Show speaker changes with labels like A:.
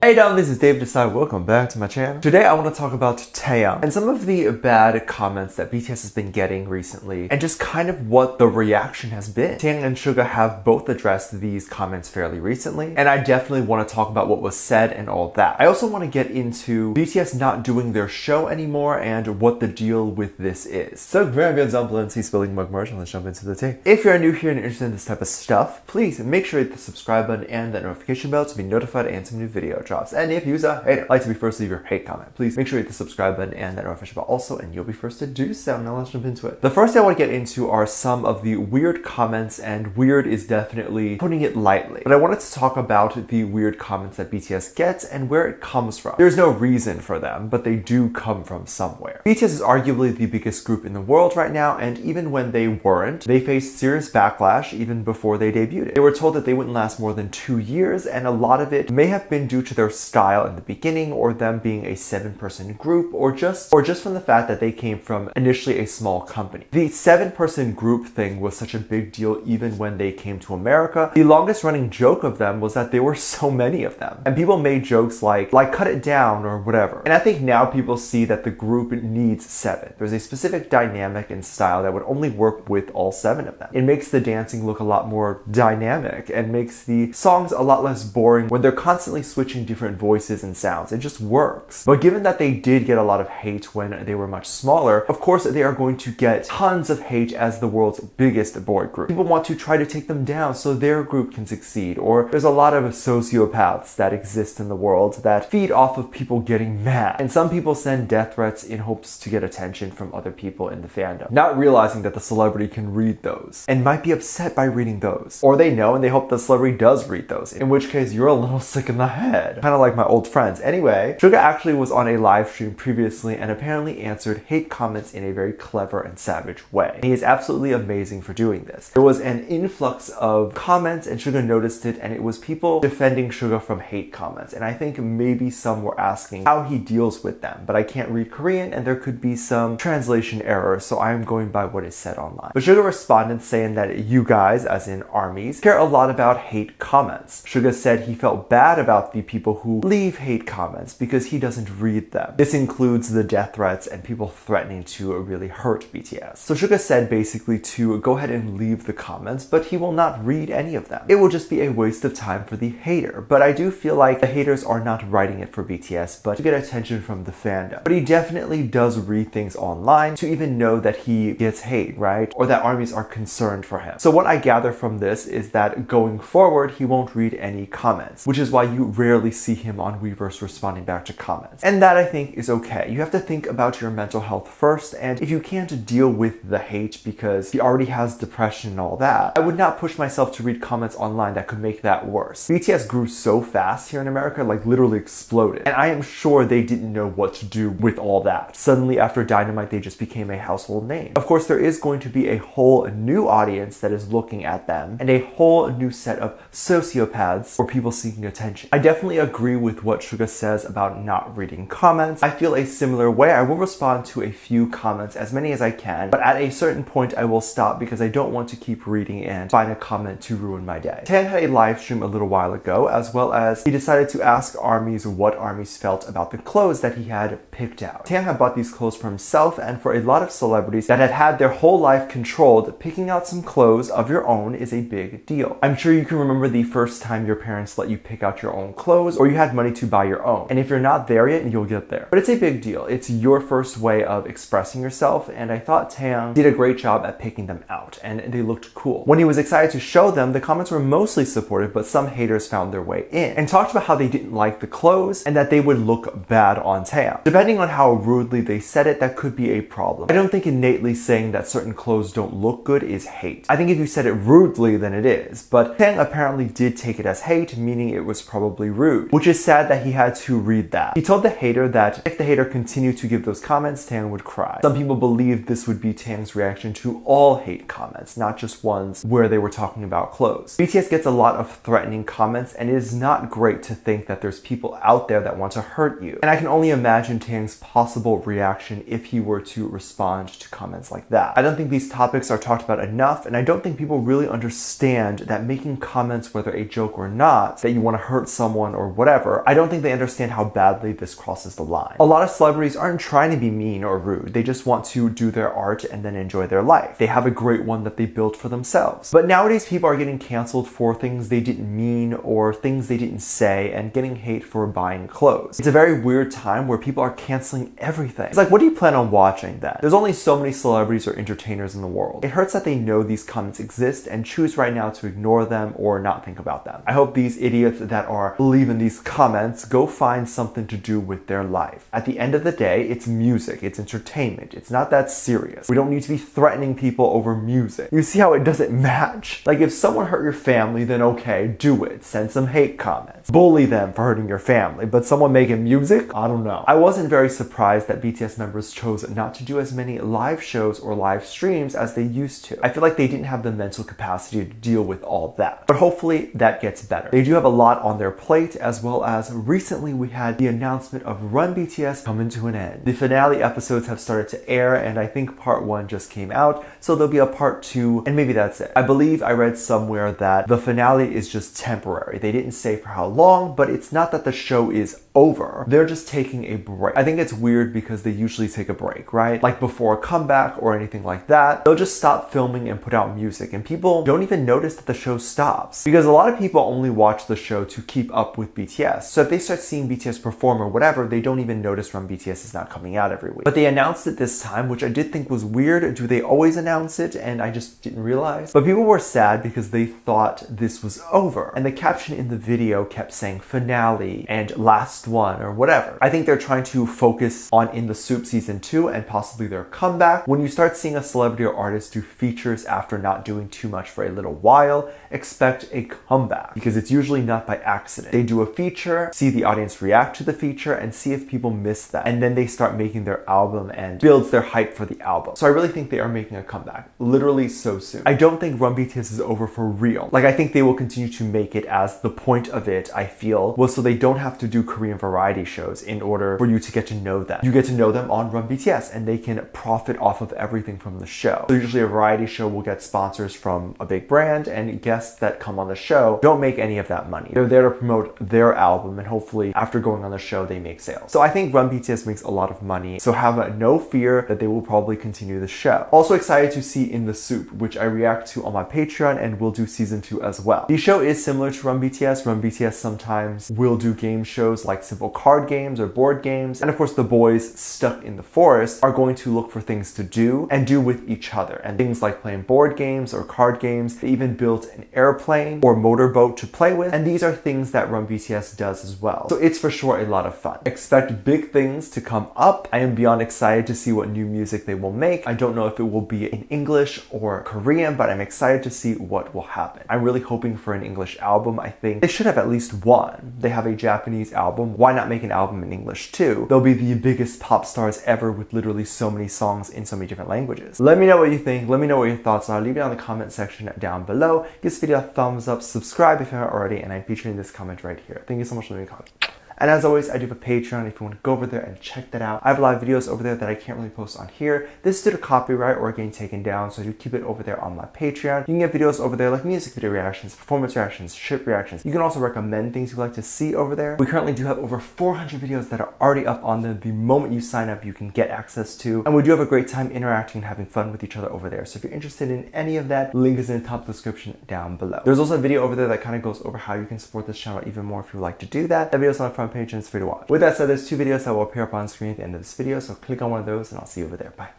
A: Hey down, this is David Desai. Welcome back to my channel. Today I want to talk about THREA and some of the bad comments that BTS has been getting recently and just kind of what the reaction has been. THREA and Suga have both addressed these comments fairly recently, and I definitely want to talk about what was said and all that. I also want to get into BTS not doing their show anymore and what the deal with this is. So very good example and see spelling mug merch, and let's jump into the tea. If you're new here and interested in this type of stuff, please make sure to hit the subscribe button and that notification bell to be notified and some new video drops. And if you're a hater, like to be first to leave your hate comment, please make sure you hit the subscribe button and that notification bell also, and you'll be first to do so. Now let's jump into it. The first thing I want to get into are some of the weird comments, and weird is definitely putting it lightly. But I wanted to talk about the weird comments that BTS gets and where it comes from. There's no reason for them, but they do come from somewhere. BTS is arguably the biggest group in the world right now, and even when they weren't, they faced serious backlash even before they debuted. They were told that they wouldn't last more than 2 years, and a lot of it may have been due to their style in the beginning, or them being a 7-person group, or just from the fact that they came from initially a small company. The 7-person group thing was such a big deal even when they came to America. The longest running joke of them was that there were so many of them, and people made jokes like cut it down or whatever. And I think now people see that the group needs 7. There's a specific dynamic and style that would only work with all 7 of them. It makes the dancing look a lot more dynamic and makes the songs a lot less boring when they're constantly switching different voices and sounds. It just works. But given that they did get a lot of hate when they were much smaller, of course they are going to get tons of hate as the world's biggest boy group. People want to try to take them down so their group can succeed, or there's a lot of sociopaths that exist in the world that feed off of people getting mad. And some people send death threats in hopes to get attention from other people in the fandom, not realizing that the celebrity can read those and might be upset by reading those. Or they know and they hope the celebrity does read those, in which case you're a little sick in the head. Kind of like my old friends. Anyway, Suga actually was on a live stream previously and apparently answered hate comments in a very clever and savage way. And he is absolutely amazing for doing this. There was an influx of comments and Suga noticed it, and it was people defending Suga from hate comments. And I think maybe some were asking how he deals with them, but I can't read Korean and there could be some translation errors, so I am going by what is said online. But Suga responded saying that you guys, as in armies, care a lot about hate comments. Suga said he felt bad about the people who leave hate comments because he doesn't read them. This includes the death threats and people threatening to really hurt BTS. So Suga said basically to go ahead and leave the comments, but he will not read any of them. It will just be a waste of time for the hater. But I do feel like the haters are not writing it for BTS, but to get attention from the fandom. But he definitely does read things online to even know that he gets hate, right? Or that armies are concerned for him. So what I gather from this is that going forward, he won't read any comments, which is why you rarely see him on Weverse responding back to comments. And that I think is okay. You have to think about your mental health first, and if you can't deal with the hate because he already has depression and all that, I would not push myself to read comments online that could make that worse. BTS grew so fast here in America, like literally exploded. And I am sure they didn't know what to do with all that. Suddenly after Dynamite, they just became a household name. Of course, there is going to be a whole new audience that is looking at them and a whole new set of sociopaths or people seeking attention. I definitely agree with what Suga says about not reading comments. I feel a similar way. I will respond to a few comments, as many as I can, but at a certain point I will stop because I don't want to keep reading and find a comment to ruin my day. Tan had a live stream a little while ago, as well as he decided to ask armies what armies felt about the clothes that he had picked out. Tan had bought these clothes for himself, and for a lot of celebrities that have had their whole life controlled, picking out some clothes of your own is a big deal. I'm sure you can remember the first time your parents let you pick out your own clothes, or you had money to buy your own. And if you're not there yet, you'll get there. But it's a big deal. It's your first way of expressing yourself, and I thought Taeyang did a great job at picking them out, and they looked cool. When he was excited to show them, the comments were mostly supportive, but some haters found their way in and talked about how they didn't like the clothes and that they would look bad on Taeyang. Depending on how rudely they said it, that could be a problem. I don't think innately saying that certain clothes don't look good is hate. I think if you said it rudely, then it is. But Taeyang apparently did take it as hate, meaning it was probably rude, which is sad that he had to read that. He told the hater that if the hater continued to give those comments, Taeyang would cry. Some people believed this would be Taeyang's reaction to all hate comments, not just ones where they were talking about clothes. BTS gets a lot of threatening comments, and it is not great to think that there's people out there that want to hurt you. And I can only imagine Taeyang's possible reaction if he were to respond to comments like that. I don't think these topics are talked about enough, and I don't think people really understand that making comments, whether a joke or not, that you want to hurt someone or whatever, I don't think they understand how badly this crosses the line. A lot of celebrities aren't trying to be mean or rude. They just want to do their art and then enjoy their life. They have a great one that they built for themselves. But nowadays people are getting canceled for things they didn't mean or things they didn't say and getting hate for buying clothes. It's a very weird time where people are canceling everything. It's like, what do you plan on watching then? There's only so many celebrities or entertainers in the world. It hurts that they know these comments exist and choose right now to ignore them or not think about them. I hope these idiots that are leaving these comments go find something to do with their life. At the end of the day, it's music, it's entertainment, it's not that serious. We don't need to be threatening people over music. You see how it doesn't match? Like, if someone hurt your family, then okay, do it. Send some hate comments. Bully them for hurting your family, but someone making music? I don't know. I wasn't very surprised that BTS members chose not to do as many live shows or live streams as they used to. I feel like they didn't have the mental capacity to deal with all that. But hopefully that gets better. They do have a lot on their plate, as well as recently we had the announcement of Run BTS coming to an end. The finale episodes have started to air, and I think part 1 just came out, so there'll be a part 2, and maybe that's it. I believe I read somewhere that the finale is just temporary. They didn't say for how long, but it's not that the show is over. They're just taking a break. I think it's weird because they usually take a break, right? Like before a comeback or anything like that, they'll just stop filming and put out music, and people don't even notice that the show stops. Because a lot of people only watch the show to keep up with BTS. So if they start seeing BTS perform or whatever, they don't even notice Run BTS is not coming out every week. But they announced it this time, which I did think was weird. Do they always announce it? And I just didn't realize. But people were sad because they thought this was over. And the caption in the video kept saying finale and last one or whatever. I think they're trying to focus on In the Soup season 2 and possibly their comeback. When you start seeing a celebrity or artist do features after not doing too much for a little while, expect a comeback, because it's usually not by accident. They do a feature, see the audience react to the feature, and see if people miss that. And then they start making their album and builds their hype for the album. So I really think they are making a comeback, literally so soon. I don't think Run BTS is over for real. Like, I think they will continue to make it, as the point of it, I feel, was so they don't have to do Korean variety shows in order for you to get to know them. You get to know them on Run BTS, and they can profit off of everything from the show. So usually a variety show will get sponsors from a big brand, and guests that come on the show don't make any of that money. They're there to promote their album, and hopefully after going on the show they make sales. So I think Run BTS makes a lot of money, so have no fear that they will probably continue the show. Also excited to see In the Soup, which I react to on my Patreon, and will do season 2 as well. The show is similar to Run BTS. Run BTS sometimes will do game shows like simple card games or board games, and of course the boys stuck in the forest are going to look for things to do and do with each other, and things like playing board games or card games. They even built an airplane or motorboat to play with, and these are things that Run BTS does as well. So it's for sure a lot of fun. Expect big things to come up. I am beyond excited to see what new music they will make. I don't know if it will be in English or Korean, but I'm excited to see what will happen. I'm really hoping for an English album. I think they should have at least one. They have a Japanese album. Why not make an album in English too? They'll be the biggest pop stars ever with literally so many songs in so many different languages. Let me know what you think. Let me know what your thoughts are. Leave it down in the comment section down below. Give this video a thumbs up, subscribe if you haven't already, and I'm featuring this comment right here. Thank you so much for leaving a comment. And as always, I do have a Patreon if you want to go over there and check that out. I have a lot of videos over there that I can't really post on here. This is due to copyright or getting taken down, so I do keep it over there on my Patreon. You can get videos over there like music video reactions, performance reactions, ship reactions. You can also recommend things you'd like to see over there. We currently do have over 400 videos that are already up on there. The moment you sign up, you can get access to. And we do have a great time interacting and having fun with each other over there. So if you're interested in any of that, link is in the top description down below. There's also a video over there that kind of goes over how you can support this channel even more if you would like to do that. That video's on the front page and it's free to watch. With that said, there's 2 videos that will appear up on screen at the end of this video, so click on one of those and I'll see you over there. Bye.